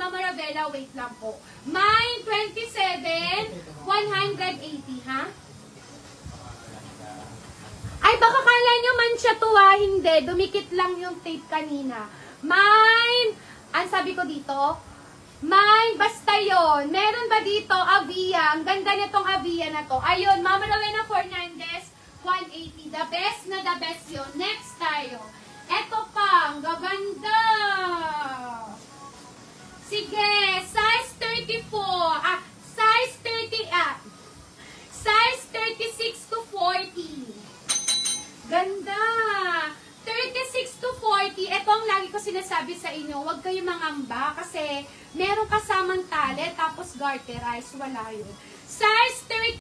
Mama Ravela, wait lang po. Mine, 27, 180, ha? Ay, baka kala nyo man siya to, ha? Hindi. Dumikit lang yung tape kanina. Mine, ang sabi ko dito, mine, basta yon. Meron ba dito, Avia? Ang ganda nitong Avia na to. Ayun, Mama Rowena Fernandez, 180. The best na the best yun. Next tayo. Eto pa, ang gaganda. Sige, size 34. Size 30, size 36 to 40. Ganda. 36 to 40. Ito ang lagi ko sinasabi sa inyo. Huwag kayo mangamba kasi meron kasamang tali tapos garterize. Wala yun. Size 30.